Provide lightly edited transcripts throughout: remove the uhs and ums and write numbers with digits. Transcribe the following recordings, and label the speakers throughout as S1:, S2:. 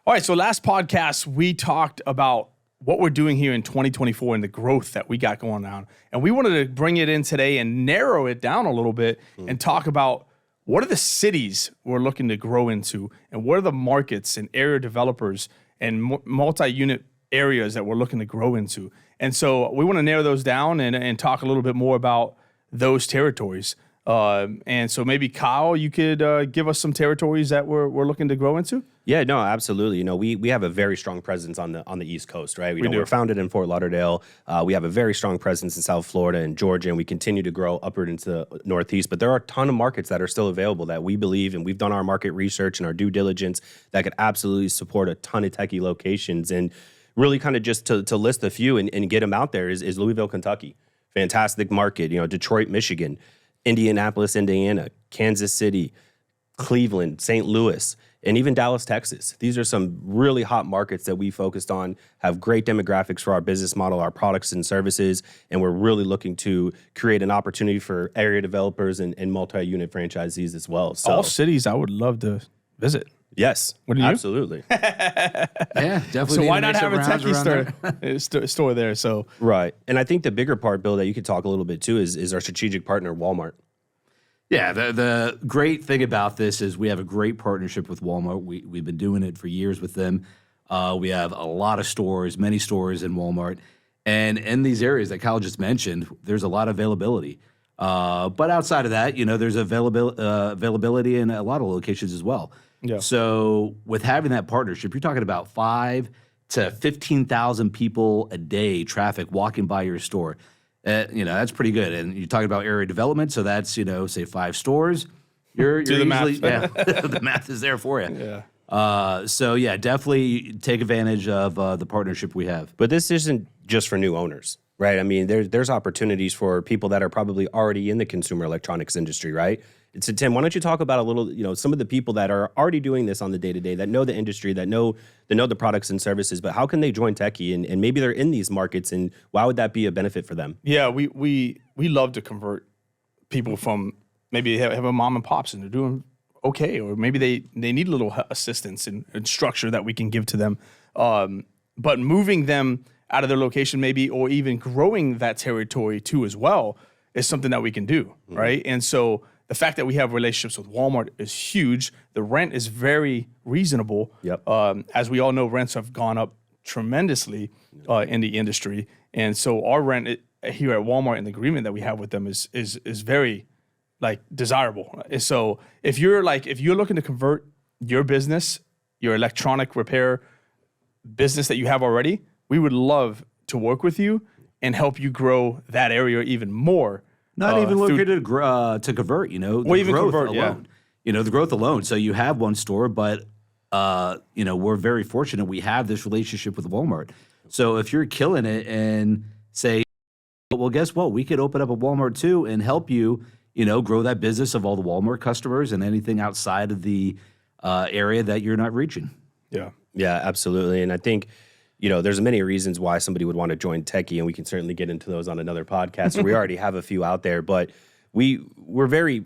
S1: All right, so last podcast, we talked about what we're doing here in 2024 and the growth that we got going on. And we wanted to bring it in today and narrow it down a little bit and talk about what are the cities we're looking to grow into and what are the markets and area developers and multi-unit areas that we're looking to grow into. And so we want to narrow those down and talk a little bit more about those territories. And so maybe Kyle, you could give us some territories that we're looking to grow into.
S2: Yeah, no, absolutely. You know, we have a very strong presence on the East Coast, right? We're founded in Fort Lauderdale. We have a very strong presence in South Florida and Georgia, and we continue to grow upward into the Northeast. But there are a ton of markets that are still available that we believe, and we've done our market research and our due diligence that could absolutely support a ton of Techy locations. And really kind of just to list a few and get them out there is Louisville, Kentucky. Fantastic market. You know, Detroit, Michigan. Indianapolis, Indiana, Kansas City, Cleveland, St. Louis, and even Dallas, Texas. These are some really hot markets that we focused on, have great demographics for our business model, our products and services, and we're really looking to create an opportunity for area developers and multi-unit franchisees as well. So,
S1: all cities I would love to visit.
S2: Yes, absolutely.
S3: Yeah, definitely.
S1: So why not have a Techy store there? So
S2: right, and I think the bigger part, Bill, that you could talk a little bit too is our strategic partner, Walmart.
S3: Yeah, the great thing about this is we have a great partnership with Walmart. We've been doing it for years with them. We have a lot of stores, many stores in Walmart, and in these areas that Kyle just mentioned, there's a lot of availability. But outside of that, you know, there's availability in a lot of locations as well.
S1: Yeah.
S3: So with having that partnership, you're talking about 5,000 to 15,000 people a day traffic walking by your store. You know, that's pretty good. And you're talking about area development, so that's, you know, say 5 stores. You're
S1: Do the
S3: usually,
S1: math.
S3: yeah, the math is there for you.
S1: yeah.
S3: So yeah, definitely take advantage of the partnership we have.
S2: But this isn't just for new owners, right? I mean, there's opportunities for people that are probably already in the consumer electronics industry, right? So Tim, why don't you talk about a little, you know, some of the people that are already doing this on the day-to-day, that know the industry, that know the products and services, but how can they join Techy and maybe they're in these markets, and why would that be a benefit for them?
S1: Yeah, we love to convert people from maybe have a mom and pops and they're doing okay, or maybe they need a little assistance and structure that we can give to them. But moving them out of their location maybe, or even growing that territory too as well, is something that we can do, right? And so the fact that we have relationships with Walmart is huge. The rent is very reasonable.
S2: Yep.
S1: As we all know, rents have gone up tremendously in the industry. And so our rent here at Walmart and the agreement that we have with them is very like desirable. So if you're looking to convert your business, your electronic repair business that you have already, we would love to work with you and help you grow that area even more.
S3: Not even looking to convert, you know, the growth alone.
S1: Yeah.
S3: You know, the growth alone. So you have one store, but, you know, we're very fortunate we have this relationship with Walmart. So if you're killing it and say, well, guess what? We could open up a Walmart too and help you, you know, grow that business of all the Walmart customers and anything outside of the area that you're not reaching.
S1: Yeah.
S2: Yeah, absolutely. And I think, you know, there's many reasons why somebody would want to join Techy, and we can certainly get into those on another podcast. We already have a few out there, but we're very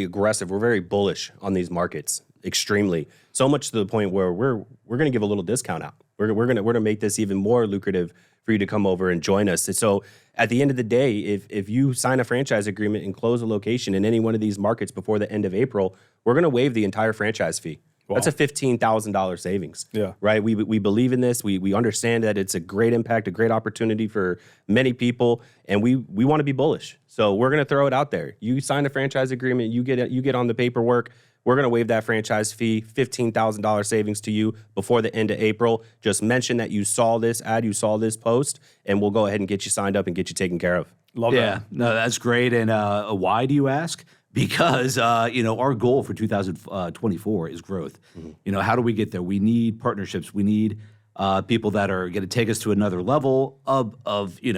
S2: aggressive. We're very bullish on these markets, extremely. So much to the point where we're going to give a little discount out. We're going to make this even more lucrative for you to come over and join us. And so at the end of the day, if you sign a franchise agreement and close a location in any one of these markets before the end of April, we're going to waive the entire franchise fee. Wow. That's a $15,000 savings.
S1: Yeah.
S2: Right. We believe in this. We understand that it's a great impact, a great opportunity for many people, and we want to be bullish. So we're going to throw it out there. You sign a franchise agreement, you get on the paperwork. We're going to waive that franchise fee, $15,000 savings to you before the end of April. Just mention that you saw this ad, you saw this post, and we'll go ahead and get you signed up and get you taken care of.
S1: Love that.
S3: Yeah, no, that's great. And why do you ask? Because, you know, our goal for 2024 is growth. Mm-hmm. You know, how do we get there? We need partnerships. We need people that are going to take us to another level of take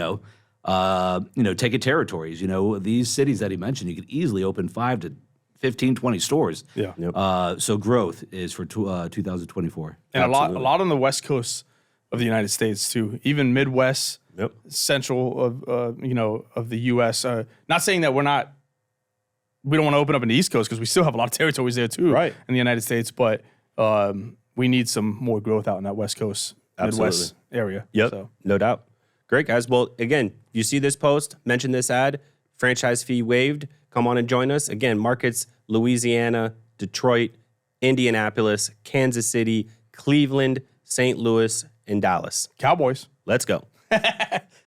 S3: it territories. You know, these cities that he mentioned, you could easily open 5 to 15, 20 stores.
S1: Yeah.
S3: Yep. So growth is for 2024.
S1: And a lot on the West Coast of the United States too, even Midwest,
S2: yep.
S1: Central of the U.S. Not saying that we don't want to open up in the East Coast because we still have a lot of territories there too,
S2: right.
S1: in the United States. But we need some more growth out in that West Coast, Midwest area.
S2: Yep,
S1: So.
S2: no doubt. Great, guys. Well, again, you see this post, mention this ad, franchise fee waived. Come on and join us. Again, markets, Louisiana, Detroit, Indianapolis, Kansas City, Cleveland, St. Louis, and Dallas.
S1: Cowboys.
S2: Let's go.